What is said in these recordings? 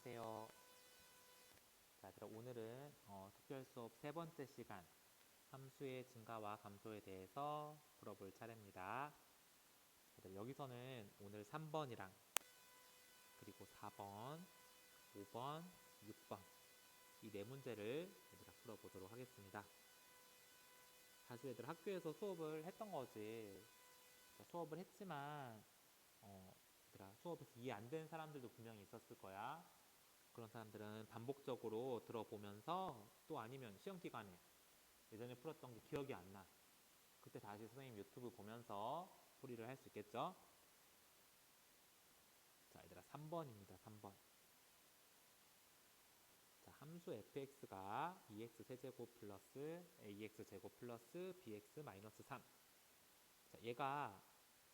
안녕하세요. 자, 얘들아, 오늘은 특별 수업 세 번째 시간 함수의 증가와 감소에 대해서 풀어볼 차례입니다. 얘들아, 여기서는 오늘 3번이랑 그리고 4번, 5번, 6번 이 네 문제를 얘들아 풀어보도록 하겠습니다. 사실 얘들아 학교에서 수업을 했던 거지. 수업을 했지만 얘들아 수업에서 이해 안 되는 사람들도 분명히 있었을 거야. 그런 사람들은 반복적으로 들어보면서 또 아니면 시험 기간에 예전에 풀었던 게 기억이 안 나. 그때 다시 선생님 유튜브 보면서 풀이를 할 수 있겠죠? 자, 얘들아 3번입니다. 3번. 자, 함수 fx가 2x 세제곱 플러스 ax 제곱 플러스 bx 마이너스 3. 자, 얘가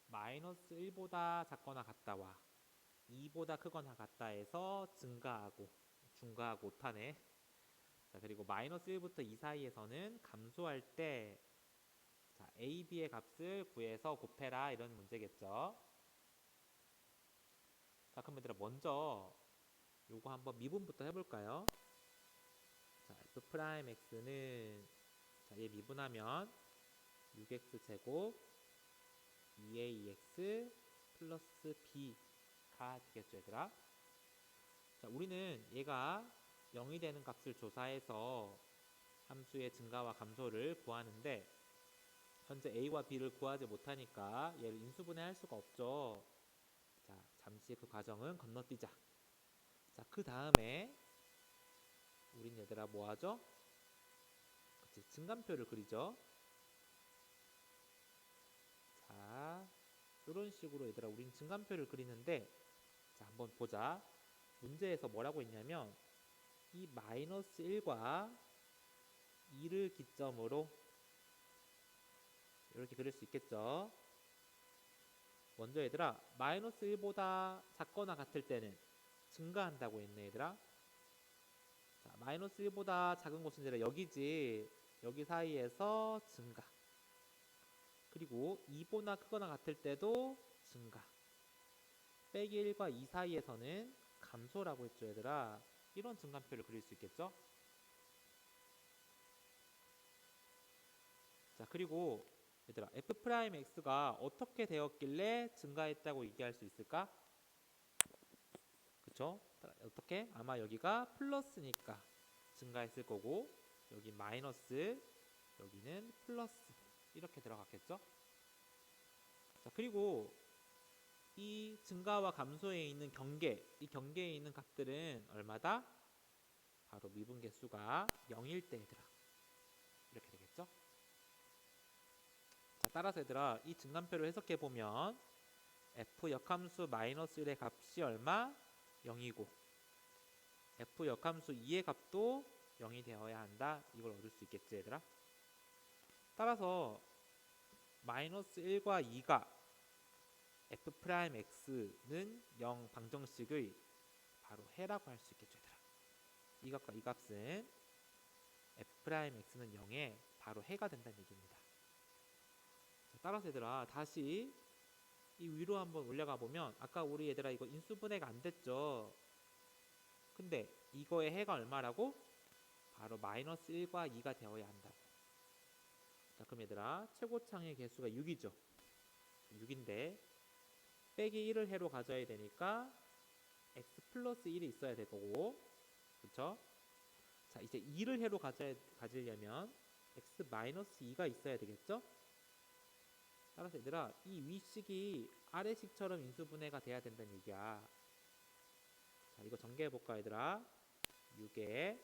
마이너스 1보다 작거나 같다와 2보다 크거나 같다 해서 증가하고 중과하고 못하네. 자, 그리고 마이너스 1부터 2 사이에서는 감소할 때 자, a, b의 값을 구해서 곱해라 이런 문제겠죠. 자, 그럼 얘들아 먼저 요거 한번 미분부터 해볼까요? 자, f'x는 자, 얘 미분하면 6x 제곱 2ax 플러스 b가 되겠죠, 얘들아. 자, 우리는 얘가 0이 되는 값을 조사해서 함수의 증가와 감소를 구하는데 현재 a와 b를 구하지 못하니까 얘를 인수분해할 수가 없죠. 자, 잠시 그 과정은 건너뛰자. 자, 그 다음에 우린 얘들아 뭐 하죠? 그치, 증감표를 그리죠. 자, 이런 식으로 얘들아 우린 증감표를 그리는데 자, 한번 보자. 문제에서 뭐라고 했냐면 이 마이너스 1과 2를 기점으로 이렇게 그릴 수 있겠죠. 먼저 얘들아 마이너스 1보다 작거나 같을 때는 증가한다고 했네 얘들아. 자, 마이너스 1보다 작은 곳은 얘들아 여기지. 여기 사이에서 증가. 그리고 2보다 크거나 같을 때도 증가. 빼기 1과 2 사이에서는 감소라고 했죠 얘들아. 이런 증감표를 그릴 수 있겠죠. 자, 그리고 얘들아 f'x가 어떻게 되었길래 증가했다고 얘기할 수 있을까? 그쵸? 어떻게? 아마 여기가 플러스니까 증가했을 거고 여기 마이너스 여기는 플러스 이렇게 들어갔겠죠? 자, 그리고 이 증가와 감소에 있는 경계, 이 경계에 있는 값들은 얼마다? 바로 미분계수가 0일 때 얘들아 이렇게 되겠죠? 자, 따라서 얘들아 이 증감표를 해석해 보면 f 역함수 마이너스 1의 값이 얼마? 0이고 f 역함수 2의 값도 0이 되어야 한다. 이걸 얻을 수 있겠지 얘들아? 따라서 마이너스 1과 2가 f'x는 0 방정식의 바로 해라고 할 수 있겠죠 얘들아. 이 값과 이 값은 f'x는 0에 바로 해가 된다는 얘기입니다. 자, 따라서 얘들아 다시 이 위로 한번 올라가 보면 아까 우리 얘들아 이거 인수분해가 안 됐죠. 근데 이거의 해가 얼마라고? 바로 마이너스 1과 2가 되어야 한다고. 자, 그럼 얘들아 최고창의 개수가 6이죠. 6인데 빼기 1을 해로 가져야 되니까 x 플러스 1이 있어야 될 거고 그쵸? 자, 이제 2를 해로 가지려면 x 마이너스 2가 있어야 되겠죠? 따라서 얘들아 이 위식이 아래식처럼 인수분해가 돼야 된다는 얘기야. 자, 이거 전개해볼까 얘들아. 6에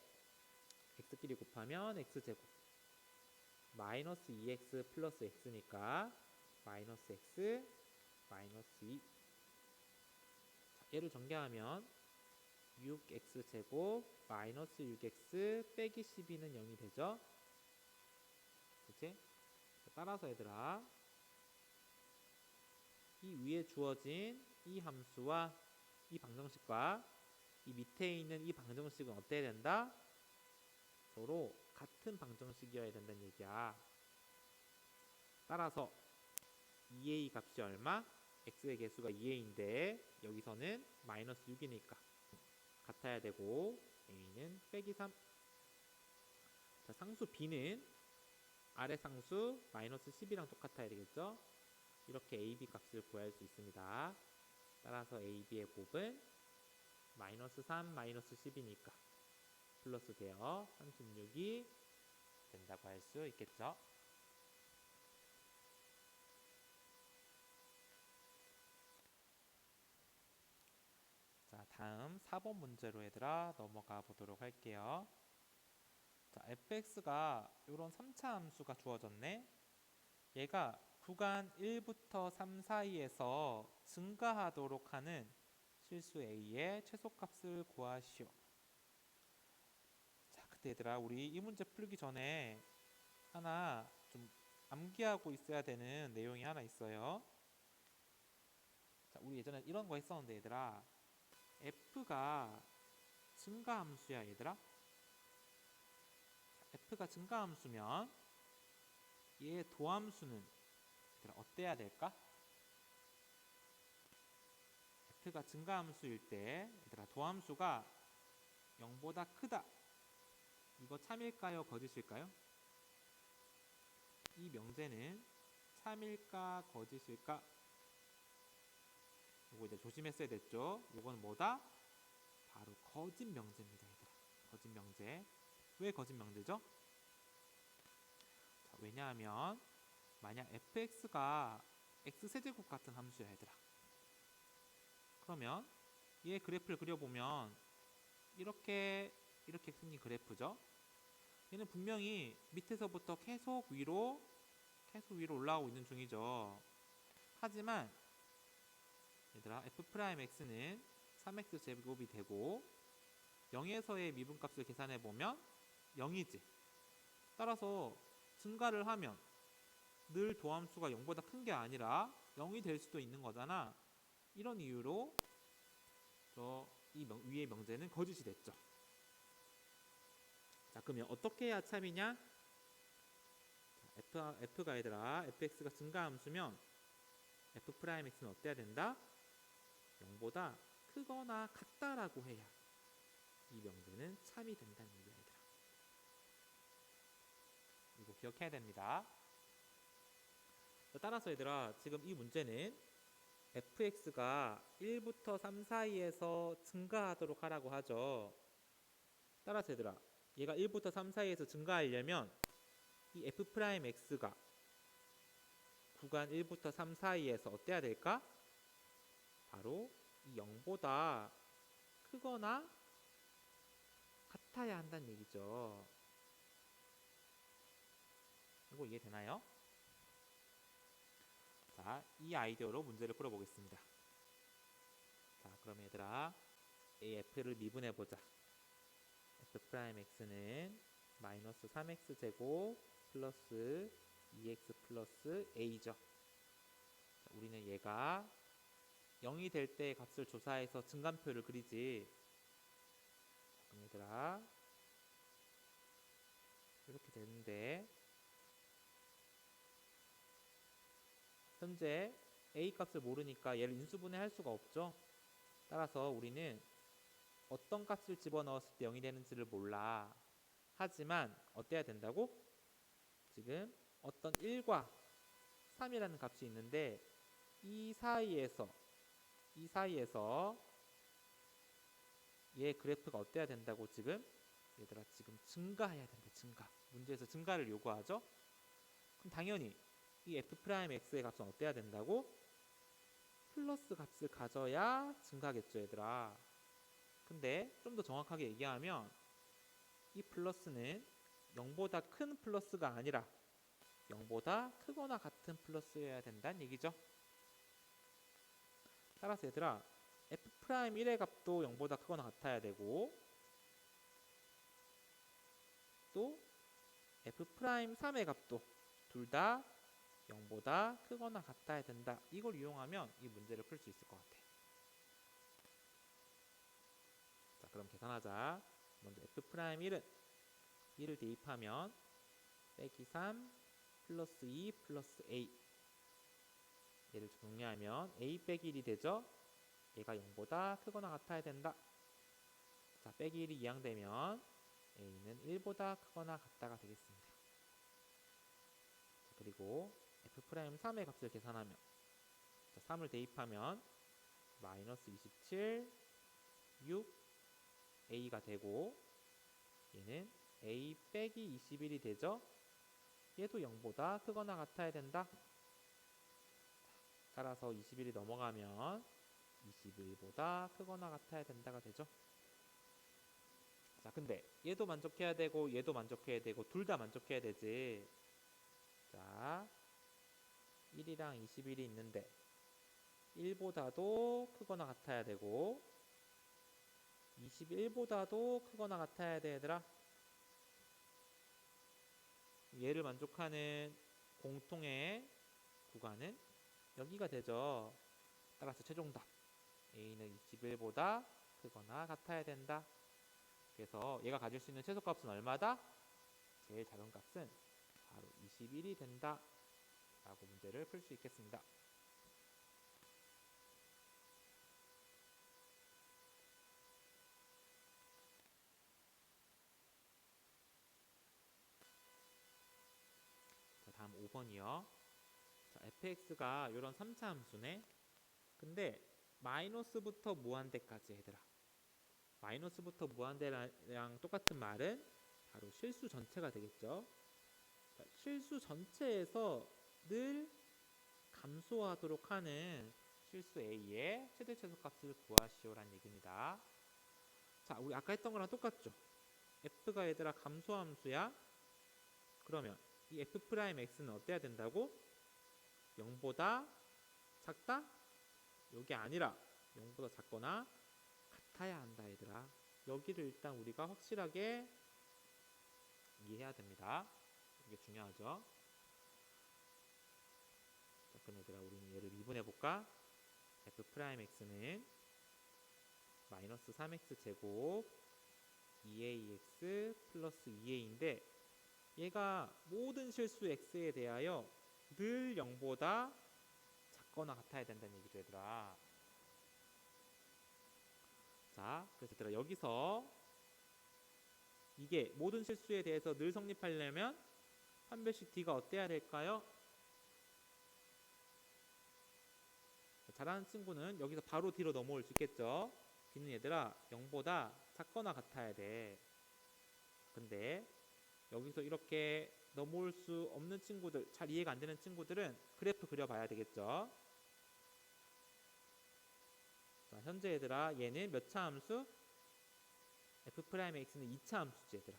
x끼리 곱하면 x제곱 마이너스 2x 플러스 x니까 마이너스 x 마이너스 2. 자, 얘를 전개하면 6x제곱 마이너스 6x 빼기 12는 0이 되죠. 그치? 따라서 얘들아 이 위에 주어진 이 함수와 이 방정식과 이 밑에 있는 이 방정식은 어때야 된다? 서로 같은 방정식이어야 된다는 얘기야. 따라서 2a 값이 얼마? x의 개수가 2a인데 여기서는 마이너스 6이니까 같아야 되고 a는 빼기 3. 자, 상수 b는 아래 상수 마이너스 10이랑 똑같아야 되겠죠? 이렇게 ab 값을 구할 수 있습니다. 따라서 ab의 곱은 마이너스 3 마이너스 10이니까 플러스 되어 36이 된다고 할 수 있겠죠? 자, 다음 4번 문제로 얘들아 넘어가 보도록 할게요. 자, fx가 이런 3차 함수가 주어졌네. 얘가 구간 1부터 3 사이에서 증가하도록 하는 실수 a의 최소값을 구하시오. 자, 그때 얘들아 우리 이 문제 풀기 전에 하나 좀 암기하고 있어야 되는 내용이 하나 있어요. 자, 우리 예전에 이런 거 했었는데 얘들아, f가 증가함수야 얘들아. f가 증가함수면 얘의 도함수는 얘들아 어때야 될까? f가 증가함수일 때 얘들아 도함수가 0보다 크다. 이거 참일까요? 거짓일까요? 이 명제는 참일까? 거짓일까? 이거 이제 조심했어야 됐죠? 이건 뭐다? 바로 거짓 명제입니다 얘들아. 거짓 명제. 왜 거짓 명제죠? 자, 왜냐하면 만약 fx가 x세제곱 같은 함수야 얘들아. 그러면 얘 그래프를 그려보면 이렇게 생긴 그래프죠. 얘는 분명히 밑에서부터 계속 위로 올라오고 있는 중이죠. 하지만 얘들아 f'x는 3x 제곱이 되고 0에서의 미분값을 계산해보면 0이지. 따라서 증가를 하면 늘 도함수가 0보다 큰 게 아니라 0이 될 수도 있는 거잖아. 이런 이유로 이 위의 명제는 거짓이 됐죠. 자, 그러면 어떻게 해야 참이냐? f가 얘들아 fx가 증가함수면 f'x는 어때야 된다? 0보다 크거나 같다라고 해야 이 명제는 참이 된다는 얘기야 얘들아. 이거 기억해야 됩니다. 따라서 얘들아 지금 이 문제는 fx가 1부터 3 사이에서 증가하도록 하라고 하죠. 따라서 얘들아 얘가 1부터 3 사이에서 증가하려면 이 f'x가 구간 1부터 3 사이에서 어때야 될까? 바로 이 0보다 크거나 같아야 한다는 얘기죠. 이거 이해되나요? 자, 이 아이디어로 문제를 풀어보겠습니다. 자, 그럼 얘들아 f를 미분해보자. f'x는 마이너스 3x 제곱 플러스 2x 플러스 a죠. 자, 우리는 얘가 0이 될 때 값을 조사해서 증감표를 그리지. 그럼 얘들아 이렇게 되는데 현재 a 값을 모르니까 얘를 인수분해 할 수가 없죠. 따라서 우리는 어떤 값을 집어넣었을 때 0이 되는지를 몰라. 하지만 어때야 된다고? 지금 어떤 1과 3이라는 값이 있는데 이 사이에서 얘 그래프가 어때야 된다고 지금? 얘들아 지금 증가해야 된다. 증가. 문제에서 증가를 요구하죠. 그럼 당연히 이 f'x의 값은 어때야 된다고? 플러스 값을 가져야 증가하겠죠 얘들아. 근데 좀 더 정확하게 얘기하면 이 플러스는 0보다 큰 플러스가 아니라 0보다 크거나 같은 플러스여야 된다는 얘기죠. 따라서 얘들아 f'1의 값도 0보다 크거나 같아야 되고 또 f'3의 값도 둘 다 0보다 크거나 같아야 된다. 이걸 이용하면 이 문제를 풀 수 있을 것 같아. 자, 그럼 계산하자. 먼저 f'1은 2를 대입하면 빼기 3 플러스 2 플러스 a. 얘를 정리하면 a 빼기 1이 되죠. 얘가 0보다 크거나 같아야 된다. 자, 빼기 1이 이항되면 a는 1보다 크거나 같다가 되겠습니다. 자, 그리고 f'3의 값을 계산하면, 자, 3을 대입하면 마이너스 27, 6, a가 되고, 얘는 a 빼기 21이 되죠. 얘도 0보다 크거나 같아야 된다. 따라서 21이 넘어가면 21보다 크거나 같아야 된다가 되죠. 자, 근데 얘도 만족해야 되고 얘도 만족해야 되고 둘 다 만족해야 되지. 자, 1이랑 21이 있는데 1보다도 크거나 같아야 되고 21보다도 크거나 같아야 돼, 얘들아. 얘를 만족하는 공통의 구간은 여기가 되죠. 따라서 최종답 a는 21보다 크거나 같아야 된다. 그래서 얘가 가질 수 있는 최소값은 얼마다? 제일 작은 값은 바로 21이 된다 라고 문제를 풀 수 있겠습니다. 자, 다음 5번이요. 자, fx가 이런 3차 함수네. 근데 마이너스부터 무한대까지, 얘들아. 마이너스부터 무한대랑 똑같은 말은 바로 실수 전체가 되겠죠. 자, 실수 전체에서 늘 감소하도록 하는 실수 a의 최대 최소값을 구하시오란 얘기입니다. 자, 우리 아까 했던 거랑 똑같죠. f가 얘들아 감소함수야. 그러면 이 f'x는 어때야 된다고? 0보다 작다? 여기 아니라 0보다 작거나 같아야 한다, 얘들아. 여기를 일단 우리가 확실하게 이해해야 됩니다. 이게 중요하죠. 자, 그럼 얘들아, 우리는 얘를 미분해볼까? f'x는 마이너스 3x 제곱 2ax 플러스 2a인데 얘가 모든 실수 x에 대하여 늘 0보다 작거나 같아야 된다는 얘기죠, 얘들아. 자, 그래서 얘들아, 여기서 이게 모든 실수에 대해서 늘 성립하려면 판별식 d가 어때야 될까요? 잘하는 친구는 여기서 바로 d로 넘어올 수 있겠죠. d는 얘들아 0보다 작거나 같아야 돼. 근데 여기서 이렇게 넘어올 수 없는 친구들, 잘 이해가 안 되는 친구들은 그래프 그려봐야 되겠죠. 자, 현재 얘들아, 얘는 몇 차 함수? f'x는 2차 함수지, 얘들아.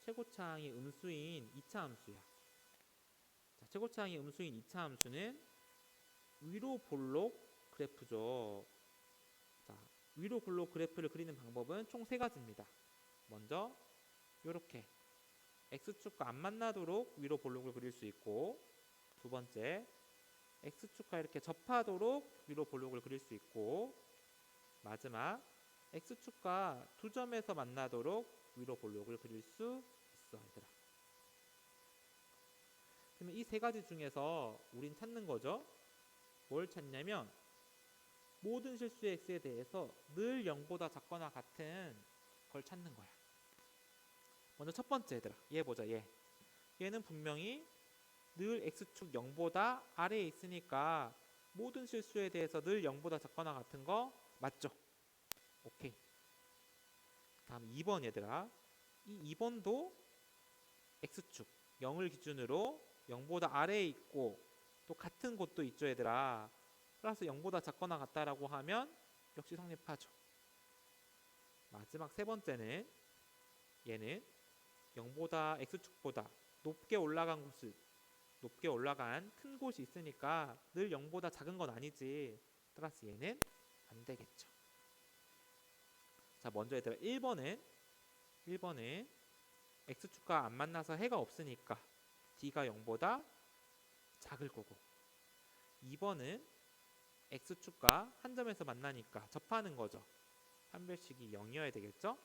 최고차항이 음수인 2차 함수야. 자, 최고차항이 음수인 2차 함수는 위로 볼록 그래프죠. 자, 위로 볼록 그래프를 그리는 방법은 총 3가지입니다. 먼저 이렇게 x축과 안 만나도록 위로 볼록을 그릴 수 있고, 두 번째 x축과 이렇게 접하도록 위로 볼록을 그릴 수 있고, 마지막 x축과 두 점에서 만나도록 위로 볼록을 그릴 수 있어, 얘들아. 그러면 이 3가지 중에서 우린 찾는 거죠. 뭘 찾냐면 모든 실수의 x에 대해서 늘 0보다 작거나 같은 걸 찾는 거야. 먼저 첫 번째, 얘들아, 얘 보자. 얘는 분명히 늘 x축 0보다 아래에 있으니까 모든 실수에 대해서 늘 0보다 작거나 같은 거 맞죠? 오케이. 다음 2번, 얘들아. 이 2번도 x축 0을 기준으로 0보다 아래에 있고 또 같은 곳도 있죠, 얘들아. 플러스 0보다 작거나 같다라고 하면 역시 성립하죠. 마지막 3번째는 얘는 0보다 x축보다 높게 올라간 큰 곳이 있으니까 늘 0보다 작은 건 아니지. 따라서 얘는 안 되겠죠. 자, 먼저 얘들아, 1번은 x축과 안 만나서 해가 없으니까 d가 0보다 작을 거고, 2번은 x축과 한 점에서 만나니까 접하는 거죠. 판별식이 0이어야 되겠죠.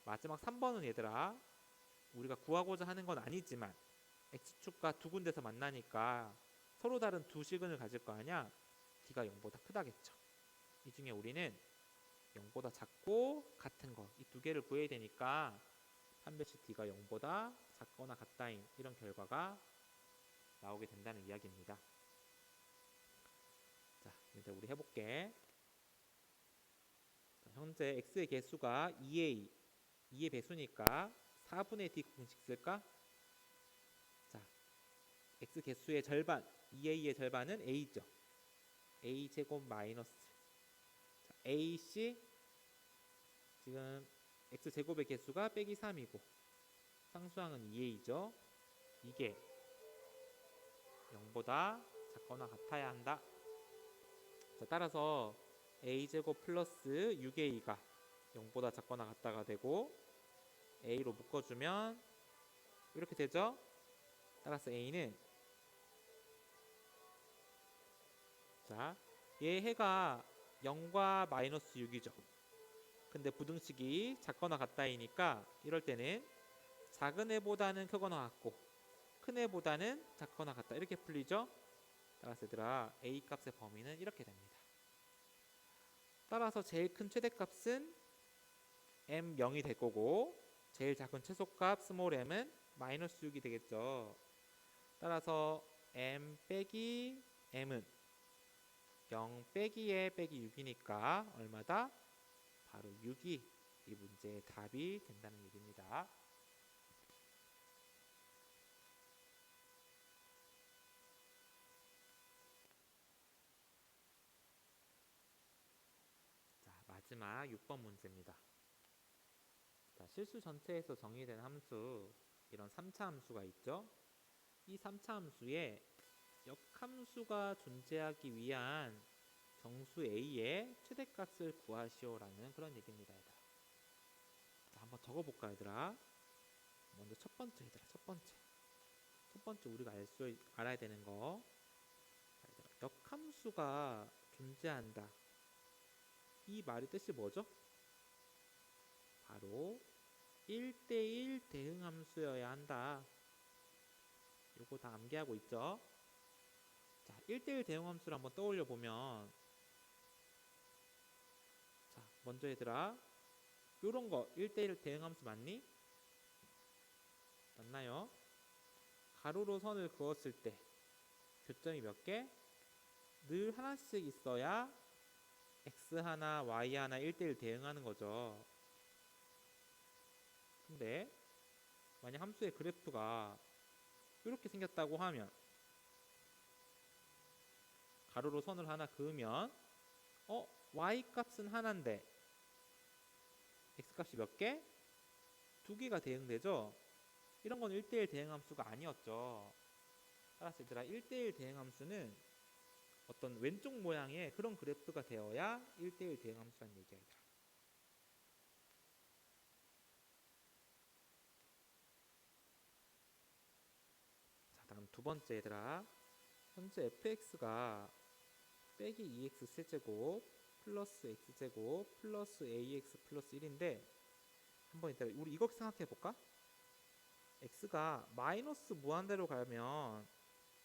마지막 3번은 얘들아, 우리가 구하고자 하는 건 아니지만 x축과 두 군데서 만나니까 서로 다른 두 시근을 가질 거 아니야. d가 0보다 크다겠죠. 이 중에 우리는 0보다 작고 같은 거 이 두 개를 구해야 되니까 판별식 D가 0보다 작거나 같다인 이런 결과가 나오게 된다는 이야기입니다. 자, 이제 우리 해볼게. 자, 현재 x의 개수가 2의 배수니까 4분의 d 공식 쓸까? 자, x 개수의 절반, 2a의 절반은 a죠. a 제곱 마이너스 자, ac 지금 x 제곱의 개수가 빼기 3이고 상수항은 2a죠. 이게 0보다 작거나 같아야 한다. 자, 따라서 a제곱 플러스 6a가 0보다 작거나 같다가 되고 a로 묶어주면 이렇게 되죠. 따라서 a는 자, 얘 해가 0과 마이너스 6이죠. 근데 부등식이 작거나 같다이니까 이럴 때는 작은 애보다는 크거나 같고 큰 애보다는 작거나 같다 이렇게 풀리죠. 따라서 얘들아 a 값의 범위는 이렇게 됩니다. 따라서 제일 큰 최대값은 m0이 될 거고 제일 작은 최소값 스몰 m은 마이너스 6이 되겠죠. 따라서 m 빼기 m은 0 빼기에 빼기 6이니까 얼마다? 바로 6이 이 문제의 답이 된다는 얘기입니다. 자, 마지막 6번 문제입니다. 자, 실수 전체에서 정의된 함수 이런 3차 함수가 있죠. 이 3차 함수에 역함수가 존재하기 위한 정수 A의 최대값을 구하시오라는 그런 얘기입니다. 얘들아. 자, 한번 적어볼까 얘들아. 먼저 첫 번째 얘들아. 첫 번째 우리가 알아야 되는 거. 자, 얘들아. 역함수가 존재한다. 이 말의 뜻이 뭐죠? 바로 1대1 대응함수여야 한다. 요거 다 암기하고 있죠? 자, 1대1 대응함수를 한번 떠올려 보면 자, 먼저 얘들아 요런 거 1대1 대응함수 맞니? 맞나요? 가로로 선을 그었을 때 교점이 몇 개? 늘 하나씩 있어야 x 하나, y 하나 1대1 대응하는 거죠. 근데 만약 함수의 그래프가 이렇게 생겼다고 하면 가로로 선을 하나 그으면 y 값은 하나인데 x 값이 몇 개? 두 개가 대응되죠. 이런 건 1대1 대응함수가 아니었죠. 따라서 얘들아 1대1 대응함수는 어떤 왼쪽 모양의 그런 그래프가 되어야 1대1 대응함수라는 얘기야. 얘들아. 자, 다음 두 번째 얘들아 현재 fx가 빼기 2x 세제곱 플러스 x제곱 플러스 ax 플러스 1인데 한번 이따 우리 이거 생각해 볼까? x가 마이너스 무한대로 가면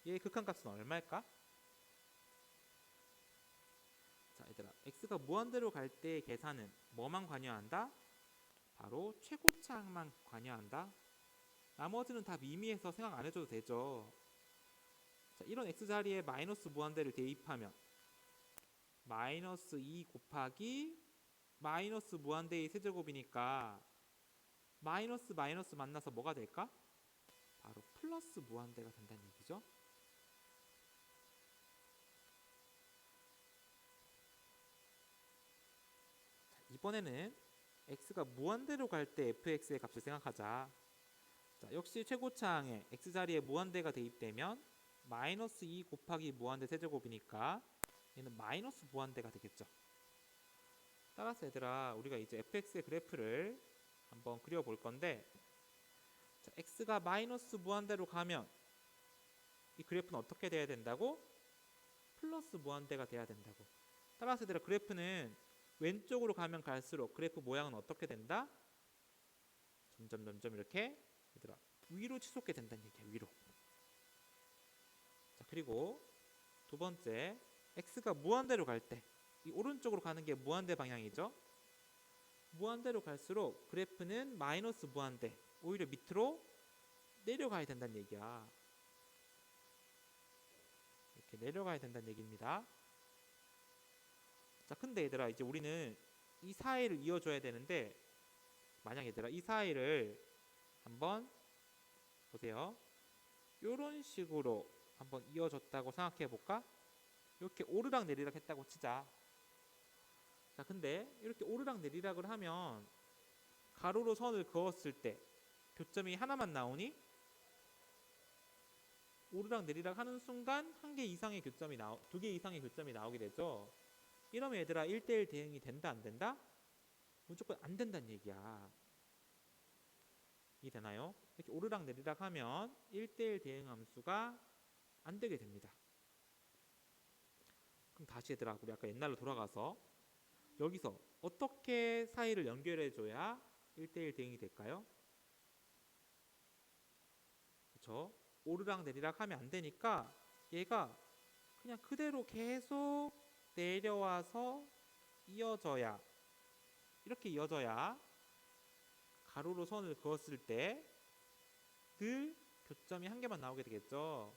얘의 극한값은 얼마일까? 자, 얘들아 x가 무한대로 갈 때의 계산은 뭐만 관여한다? 바로 최고차항만 관여한다. 나머지는 다 미미해서 생각 안 해줘도 되죠. 자, 이런 x자리에 마이너스 무한대를 대입하면 마이너스 2 곱하기 마이너스 무한대의 세제곱이니까 마이너스 마이너스 만나서 뭐가 될까? 바로 플러스 무한대가 된다는 얘기죠. 자, 이번에는 x가 무한대로 갈 때 fx의 값을 생각하자. 자, 역시 최고차항에 x자리에 무한대가 대입되면 마이너스 2 곱하기 무한대 세제곱이니까 얘는 마이너스 무한대가 되겠죠. 따라서 얘들아 우리가 이제 fx의 그래프를 한번 그려볼 건데 자, x가 마이너스 무한대로 가면 이 그래프는 어떻게 돼야 된다고? 플러스 무한대가 돼야 된다고. 따라서 얘들아 그래프는 왼쪽으로 가면 갈수록 그래프 모양은 어떻게 된다? 점점 이렇게 얘들아 위로 치솟게 된다는 얘기야. 위로. 자, 그리고 두 번째 x가 무한대로 갈 때 이 오른쪽으로 가는 게 무한대 방향이죠. 무한대로 갈수록 그래프는 마이너스 무한대, 오히려 밑으로 내려가야 된다는 얘기야. 이렇게 내려가야 된다는 얘기입니다. 자, 근데 얘들아, 이제 우리는 이 사이를 이어줘야 되는데, 만약 얘들아 이 사이를 한번 보세요. 이런 식으로 한번 이어줬다고 생각해 볼까? 이렇게 오르락 내리락 했다고 치자. 자, 근데 이렇게 오르락 내리락을 하면 가로로 선을 그었을 때 교점이 하나만 나오니? 오르락 내리락 하는 순간 한 개 이상의 교점이 두 개 이상의 교점이 나오게 되죠. 이러면 얘들아 1대1 대응이 된다 안 된다? 무조건 안 된다는 얘기야. 이해되나요? 이렇게 오르락 내리락 하면 1대1 대응 함수가 안 되게 됩니다. 그럼 다시 얘들아 우리 아까 옛날로 돌아가서 여기서 어떻게 사이를 연결해 줘야 1대1 대응이 될까요? 그렇죠? 오르락 내리락 하면 안 되니까 얘가 그냥 그대로 계속 내려와서 이어져야, 이렇게 이어져야 가로로 선을 그었을 때 늘 교점이 한 개만 나오게 되겠죠.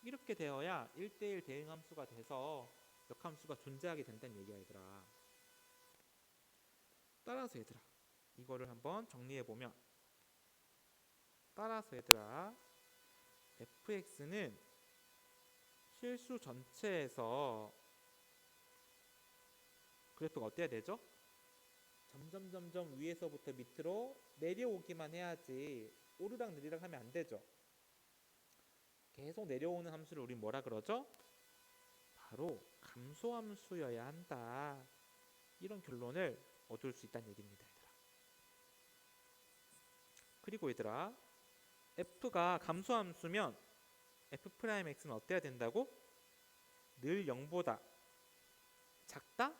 이렇게 되어야 1대1 대응 함수가 돼서 역함수가 존재하게 된다는 얘기야 얘들아. 따라서 얘들아 이거를 한번 정리해 보면, 따라서 얘들아 fx는 실수 전체에서 그래프가 어때야 되죠? 점점 위에서부터 밑으로 내려오기만 해야지 오르락 내리락 하면 안 되죠. 계속 내려오는 함수를 우리 뭐라 그러죠? 바로 감소함수여야 한다. 이런 결론을 얻을 수 있다는 얘기입니다 얘들아. 그리고 얘들아 f가 감소함수면 f'x는 어때야 된다고? 늘 0보다 작다?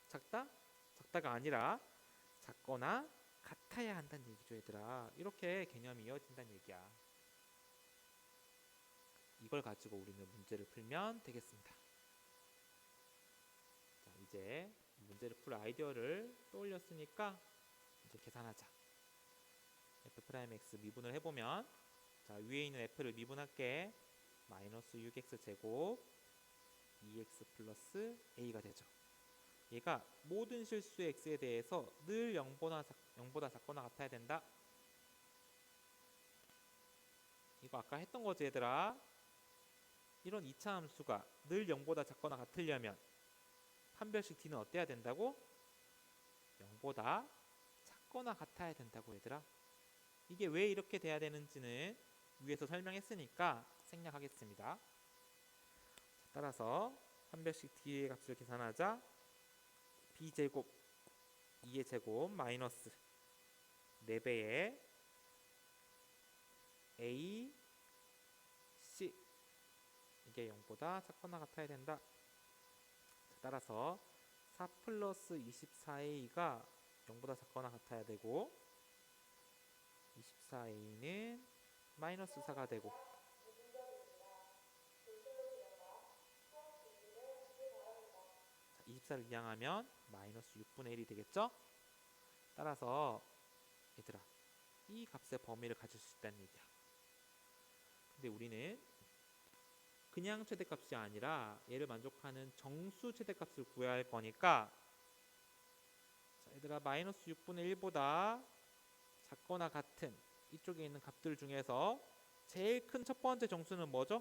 작다가 아니라 작거나 같아야 한다는 얘기죠 얘들아. 이렇게 개념이 이어진다는 얘기야. 이걸 가지고 우리는 문제를 풀면 되겠습니다. 자, 이제 문제를 풀 아이디어를 떠올렸으니까 이제 계산하자. f'x 미분을 해보면, 자 위에 있는 f를 미분할게. 마이너스 6x 제곱 2x 플러스 a가 되죠. 얘가 모든 실수 x에 대해서 늘 0보다 작거나 같아야 된다. 이거 아까 했던 거지 얘들아. 이런 2차 함수가 늘 0보다 작거나 같으려면 판별식 d는 어때야 된다고? 0보다 작거나 같아야 된다고 얘들아. 이게 왜 이렇게 돼야 되는지는 위에서 설명했으니까 생략하겠습니다. 따라서 판별식 d의 값을 계산하자. b제곱 2의 제곱 마이너스 4배의 a c, 이게 0보다 작거나 같아야 된다. 따라서 4 플러스 24a가 0보다 작거나 같아야 되고 24a는 마이너스 4가 되고, 24를 이항하면 마이너스 6분의 1이 되겠죠? 따라서 얘들아 이 값의 범위를 가질 수 있다는 얘기야. 근데 우리는 그냥 최대값이 아니라 얘를 만족하는 정수 최대값을 구해야 할 거니까, 자 얘들아 마이너스 6분의 1보다 작거나 같은 이쪽에 있는 값들 중에서 제일 큰 첫 번째 정수는 뭐죠?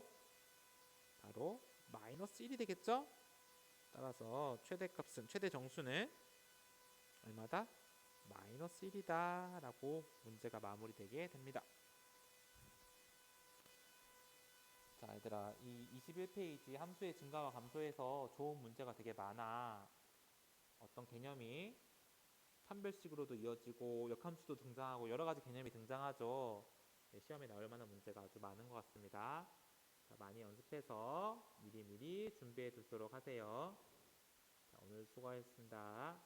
바로 마이너스 1이 되겠죠? 따라서 최대 정수는 얼마다? 마이너스 1이다 라고 문제가 마무리되게 됩니다. 자 얘들아 이 21페이지 함수의 증가와 감소에서 좋은 문제가 되게 많아. 어떤 개념이 판별식으로도 이어지고 역함수도 등장하고 여러 가지 개념이 등장하죠. 네, 시험에 나올 만한 문제가 아주 많은 것 같습니다. 자, 많이 연습해서 미리미리 준비해 두도록 하세요. 자, 오늘 수고하셨습니다.